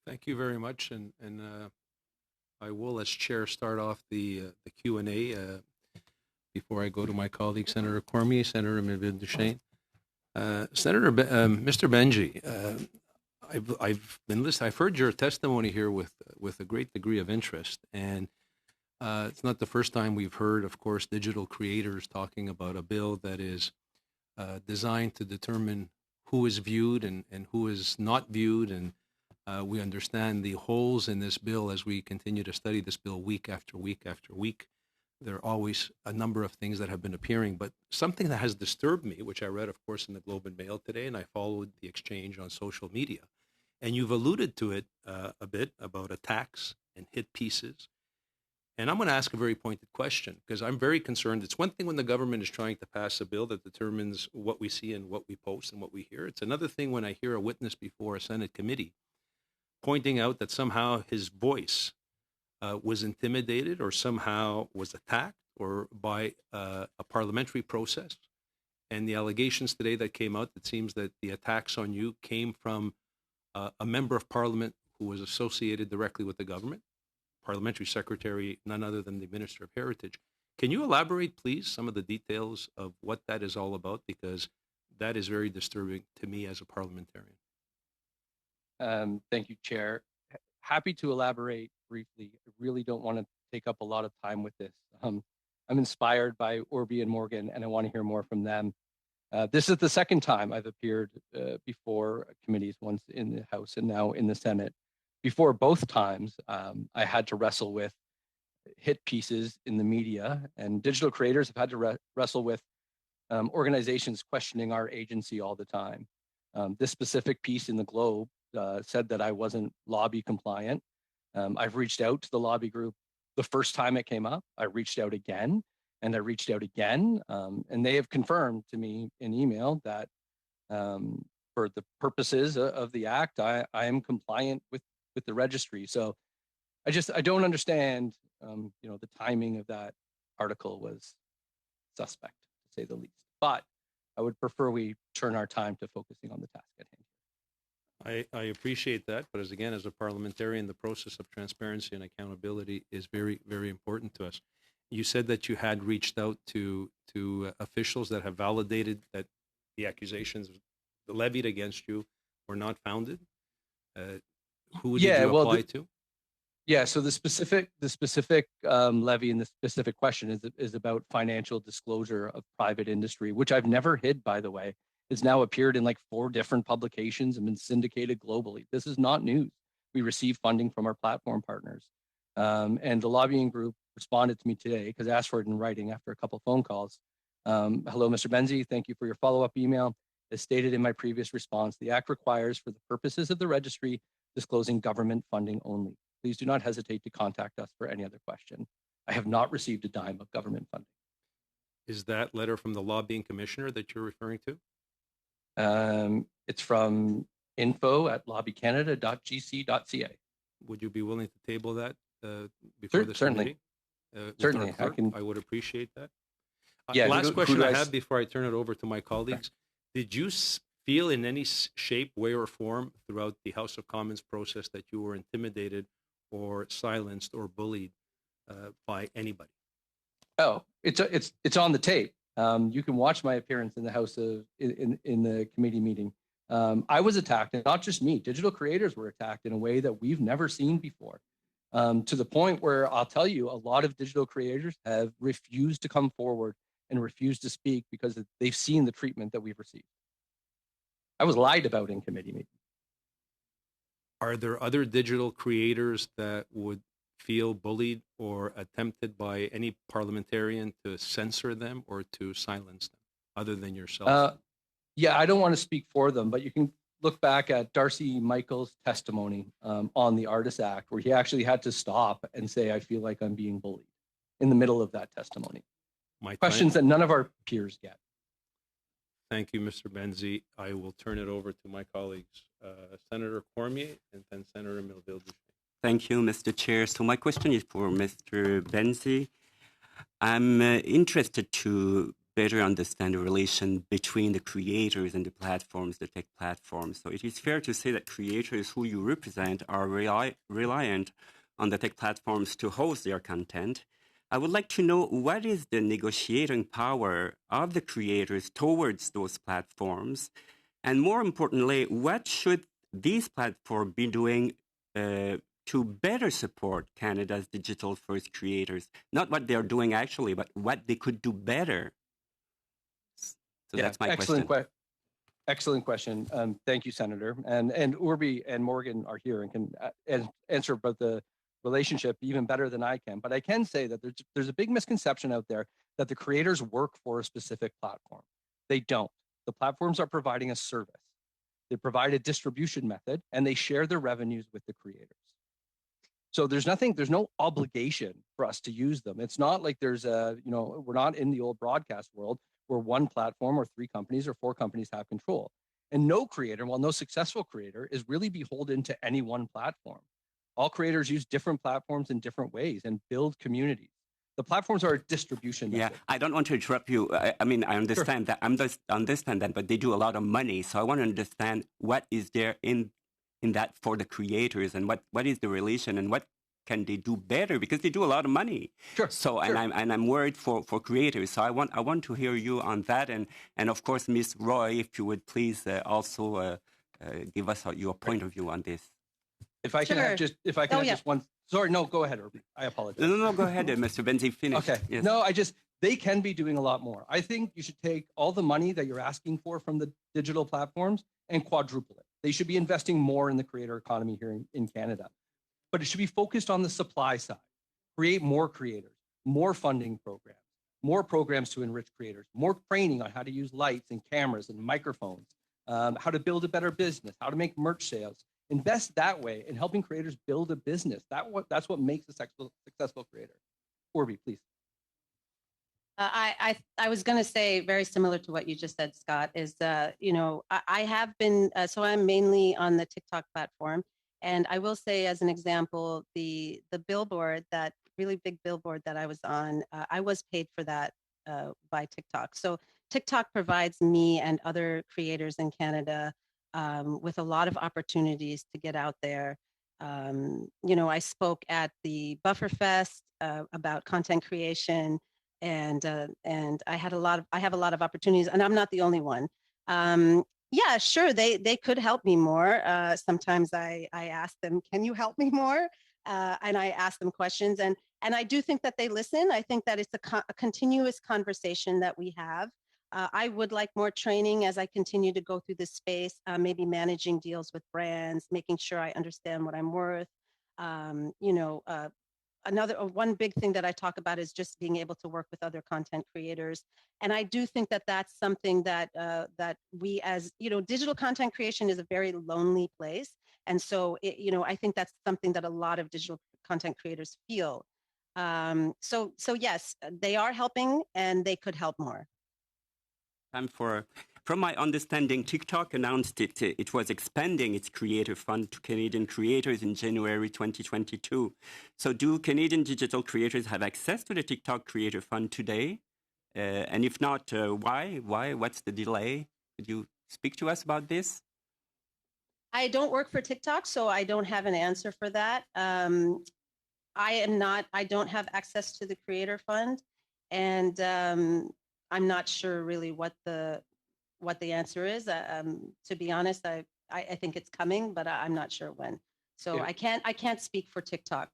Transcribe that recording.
Thank you very much, and I will, as chair, start off the Q&A before I go to my colleague, Senator Cormier, Senator Duchesne. Mr. Benji, I've heard your testimony here with a great degree of interest, and it's not the first time we've heard, of course, digital creators talking about a bill that is designed to determine who is viewed and who is not viewed, and we understand the holes in this bill as we continue to study this bill week after week after week. There are always a number of things that have been appearing, but something that has disturbed me, which I read, of course, in the Globe and Mail today, and I followed the exchange on social media, and you've alluded to it a bit about attacks and hit pieces. And I'm going to ask a very pointed question because I'm very concerned. It's one thing when the government is trying to pass a bill that determines what we see and what we post and what we hear. It's another thing when I hear a witness before a Senate committee pointing out that somehow his voice was intimidated or somehow was attacked or by a parliamentary process. And the allegations today that came out, it seems that the attacks on you came from a member of parliament who was associated directly with the government, parliamentary secretary, none other than the Minister of Heritage. Can you elaborate, please, some of the details of what that is all about? Because that is very disturbing to me as a parliamentarian. Thank you, Chair. Happy to elaborate briefly. I really don't want to take up a lot of time with this. I'm inspired by Orby and Morgan, and I want to hear more from them. This is the second time I've appeared before committees, once in the House and now in the Senate. Before both times, I had to wrestle with hit pieces in the media, and digital creators have had to wrestle with organizations questioning our agency all the time. This specific piece in the Globe said that I wasn't lobby compliant. I've reached out to the lobby group the first time it came up. I reached out again, and I reached out again, and they have confirmed to me in email that for the purposes of the act, I am compliant with the registry. So I don't understand, the timing of that article was suspect, to say the least. But I would prefer we turn our time to focusing on the task at hand. I appreciate that, but as a parliamentarian, the process of transparency and accountability is very, very important to us. You said that you had reached out to officials that have validated that the accusations levied against you were not founded. Who did you apply to? Yeah, so the specific levy and the specific question is about financial disclosure of private industry, which I've never hid, by the way. It's now appeared in like 4 different publications and been syndicated globally. This is not news. We receive funding from our platform partners. And the lobbying group responded to me today because I asked for it in writing after a couple phone calls. Hello, Mr. Benzi, thank you for your follow-up email. As stated in my previous response, the Act requires for the purposes of the registry disclosing government funding only. Please do not hesitate to contact us for any other question. I have not received a dime of government funding. Is that letter from the lobbying commissioner that you're referring to? It's from info@lobbycanada.gc.ca. Would you be willing to table that before the certainly? Certainly, I would appreciate that. Yeah. Last question I have before I turn it over to my colleagues. Did you feel in any shape, way, or form throughout the House of Commons process that you were intimidated or silenced or bullied by anybody? Oh, it's on the tape. You can watch my appearance in the House in the committee meeting. I was attacked, and not just me. Digital creators were attacked in a way that we've never seen before. To the point where I'll tell you, a lot of digital creators have refused to come forward and refused to speak because they've seen the treatment that we've received. I was lied about in committee meetings. Are there other digital creators that would feel bullied or attempted by any parliamentarian to censor them or to silence them, other than yourself? Yeah, I don't want to speak for them, but you can look back at Darcy Michael's testimony on the Artists Act, where he actually had to stop and say, I feel like I'm being bullied in the middle of that testimony. Questions that none of our peers get. Thank you, Mr. Benzi. I will turn it over to my colleagues, Senator Cormier and then Senator Millville-Duchesne. Thank you, Mr. Chair. So my question is for Mr. Benzi. I'm interested to better understand the relation between the creators and the platforms, the tech platforms. So it is fair to say that creators who you represent are reliant on the tech platforms to host their content. I would like to know, what is the negotiating power of the creators towards those platforms? And more importantly, what should these platforms be doing to better support Canada's digital first creators? Not what they're doing actually, but what they could do better. So that's my question. Excellent question. Thank you, Senator. And Urbi and Morgan are here and can answer about the relationship even better than I can. But I can say that there's a big misconception out there that the creators work for a specific platform. They don't. The platforms are providing a service. They provide a distribution method, and they share their revenues with the creators. So there's no obligation for us to use them. It's not like we're not in the old broadcast world where one platform or three companies or four companies have control. And no creator, no successful creator is really beholden to any one platform. All creators use different platforms in different ways and build communities. The platforms are a distribution method. Yeah, I don't want to interrupt you. I understand that. Understand that, but they do a lot of money. So I want to understand what is there in that for the creators, and what is the relation, and what can they do better, because they do a lot of money. Sure. So sure. and I'm worried for creators. So I want to hear you on that, and of course, Ms. Roy, if you would please also give us your point of view on this. If I can have just one. Sorry, no, go ahead, Urbi. I apologize. No, go ahead, Mr. Benzi, finish. Okay. Yes. No, they can be doing a lot more. I think you should take all the money that you're asking for from the digital platforms and quadruple it. They should be investing more in the creator economy here in Canada. But it should be focused on the supply side. Create more creators, more funding programs, more programs to enrich creators, more training on how to use lights and cameras and microphones, how to build a better business, how to make merch sales. Invest that way in helping creators build a business. That's what makes a successful creator. Urbi, please. I was going to say, very similar to what you just said, Scott, is, I have been, so I'm mainly on the TikTok platform. And I will say, as an example, the billboard, that really big billboard that I was on, I was paid for that by TikTok. So TikTok provides me and other creators in Canada with a lot of opportunities to get out there. I spoke at the Bufferfest about content creation, and I have a lot of opportunities, and I'm not the only one. Yeah, sure, they could help me more. Sometimes I ask them, can you help me more? And I ask them questions, and I do think that they listen. I think that it's a continuous conversation that we have. I would like more training as I continue to go through this space, maybe managing deals with brands, making sure I understand what I'm worth. One big thing that I talk about is just being able to work with other content creators. And I do think that that's something that we, as, digital content creation is a very lonely place. And so, I think that's something that a lot of digital content creators feel. So yes, they are helping, and they could help more. From my understanding, TikTok announced it was expanding its creator fund to Canadian creators in January 2022. So do Canadian digital creators have access to the TikTok creator fund today? And if not, why? What's the delay? Could you speak to us about this? I don't work for TikTok, so I don't have an answer for that. I don't have access to the creator fund, and I'm not sure really what the answer is. To be honest, I think it's coming, but I'm not sure when. So yeah. I can't speak for TikTok.